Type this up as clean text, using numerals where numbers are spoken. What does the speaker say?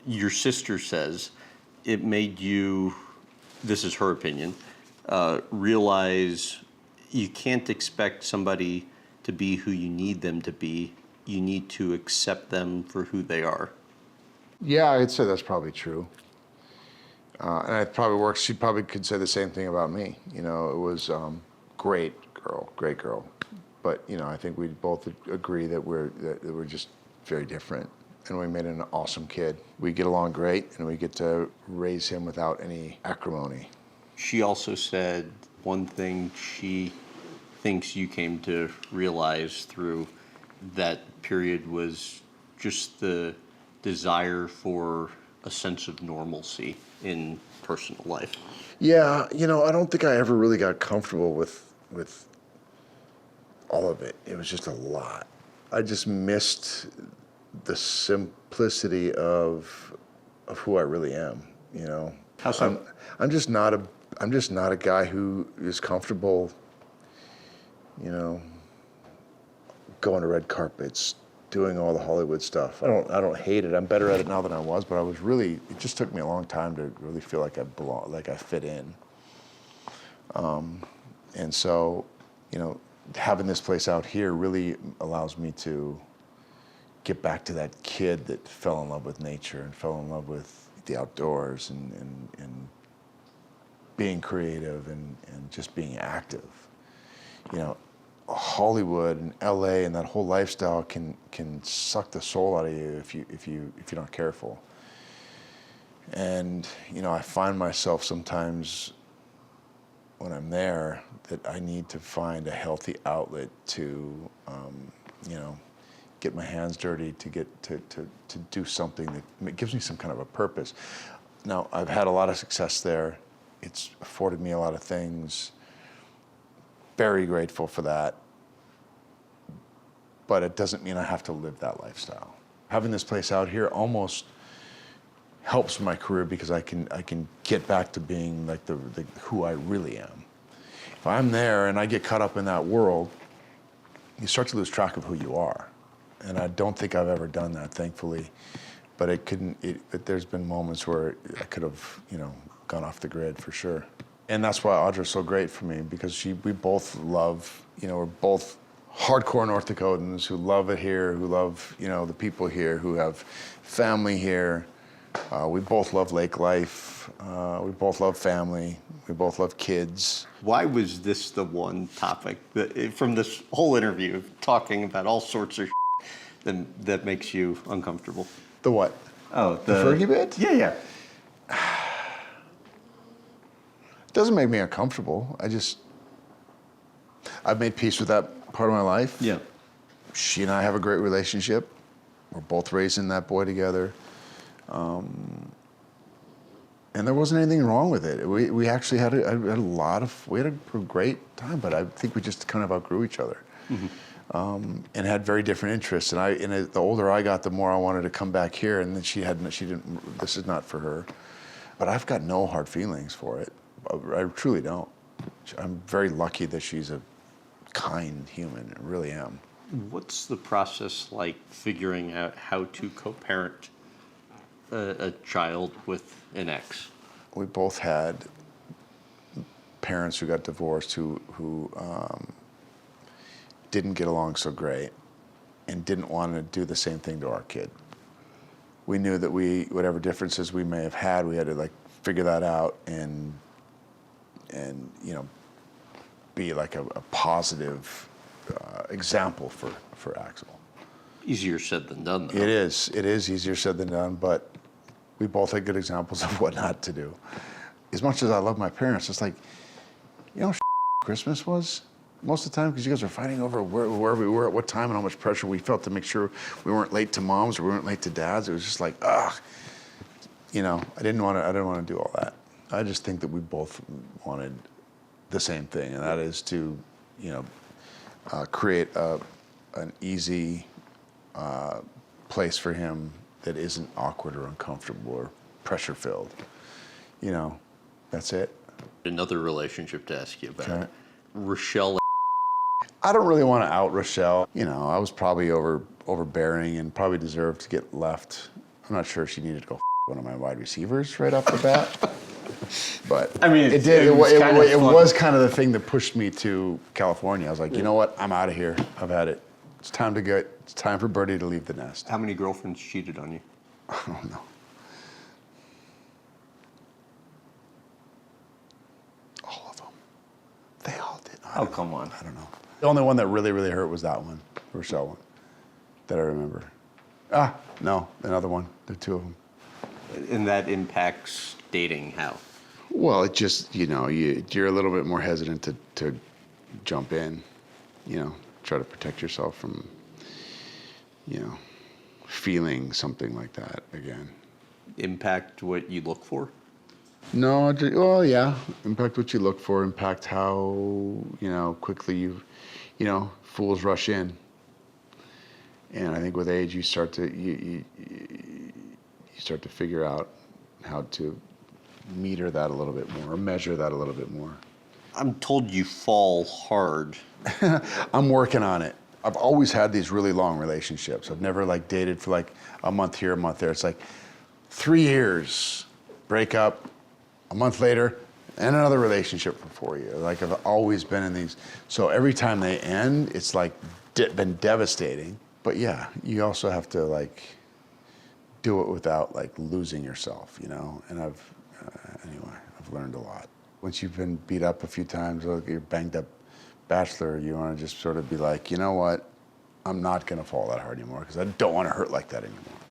Your sister says it made you, this is her opinion, realize you can't expect somebody to be who you need them to be. You need to accept them for who they are. Yeah, I'd say that's probably true. And it probably works. She probably could say the same thing about me. You know, it was great girl. But you know, I think we both agree that we're just very different, and we made an awesome kid. We get along great, and we get to raise him without any acrimony. She also said one thing she thinks you came to realize through that period was just the desire for a sense of normalcy in personal life. Yeah, you know, I don't think I ever really got comfortable with all of it. It was just a lot. I just missed the simplicity of who I really am, you know. How so? I'm just not a guy who is comfortable, you know, going to red carpets, doing all the Hollywood stuff. I don't hate it. I'm better at it now than I was, but it just took me a long time to really feel like I belong, like I fit in. And so, you know, having this place out here really allows me to get back to that kid that fell in love with nature and fell in love with the outdoors and being creative and just being active. You know, Hollywood and LA and that whole lifestyle can suck the soul out of you if you're not careful. And you know, I find myself sometimes when I'm there that I need to find a healthy outlet to, you know, get my hands dirty, to get to do something that gives me some kind of a purpose. Now, I've had a lot of success there. It's afforded me a lot of things. Very grateful for that. But it doesn't mean I have to live that lifestyle. Having this place out here almost helps my career because I can get back to being like the who I really am. If I'm there and I get caught up in that world, you start to lose track of who you are. And I don't think I've ever done that, thankfully. But there's been moments where I could have, you know, gone off the grid for sure. And that's why Audra's so great for me, because we both love, you know, we're both hardcore North Dakotans who love it here, who love, you know, the people here, who have family here. We both love lake life. We both love family. We both love kids. Why was this the one topic that, from this whole interview, talking about all sorts of that makes you uncomfortable? The what? Oh, the Fergie bit? Yeah. It doesn't make me uncomfortable. I've made peace with that part of my life. Yeah. She and I have a great relationship. We're both raising that boy together. And there wasn't anything wrong with it. We actually had a great time, but I think we just kind of outgrew each other. Mm-hmm. And had very different interests. And the older I got, the more I wanted to come back here. And then she didn't. This is not for her. But I've got no hard feelings for it. I truly don't. I'm very lucky that she's a kind human. I really am. What's the process like figuring out how to co-parent a child with an ex? We both had parents who got divorced who didn't get along so great and didn't want to do the same thing to our kid. We knew that whatever differences we may have had, we had to like figure that out and you know, be like a positive example for Axel. Easier said than done, though. It is easier said than done, but we both had good examples of what not to do. As much as I love my parents, it's like, you know, Christmas was most of the time because you guys were fighting over where we were at what time and how much pressure we felt to make sure we weren't late to moms or we weren't late to dads. It was just like, you know, I didn't want to do all that. I just think that we both wanted the same thing, and that is to, you know, create an easy place for him that isn't awkward or uncomfortable or pressure-filled. You know, that's it. Another relationship to ask you about. Okay. Rochelle. I don't really want to out Rochelle. You know, I was probably overbearing and probably deserved to get left. I'm not sure if she needed to go one of my wide receivers right off the bat. But I mean, it did. It fun. was kind of the thing that pushed me to California. I was like, you know what? I'm out of here. I've had it. It's time to go. It's time for Birdie to leave the nest. How many girlfriends cheated on you? I don't know. All of them. They all did. Oh, come on. I don't know. The only one that really, really hurt was that one, Rochelle one, that I remember. No, another one. The two of them. And that impacts dating how? Well, it just, you're a little bit more hesitant to jump in, try to protect yourself from, feeling something like that again. Impact what you look for? No, well, yeah. Impact what you look for, impact how, quickly fools rush in. And I think with age, you start to, you start to figure out how to meter that a little bit more, or measure that a little bit more. I'm told you fall hard. I'm working on it. I've always had these really long relationships. I've never dated for a month here, a month there. It's 3 years, break up, a month later, and another relationship for 4 years. I've always been in these. So every time they end, it's been devastating. But yeah, you also have to do it without losing yourself, And anyway, I've learned a lot. Once you've been beat up a few times, you're banged up bachelor, you want to just sort of be you know what? I'm not going to fall that hard anymore because I don't want to hurt like that anymore.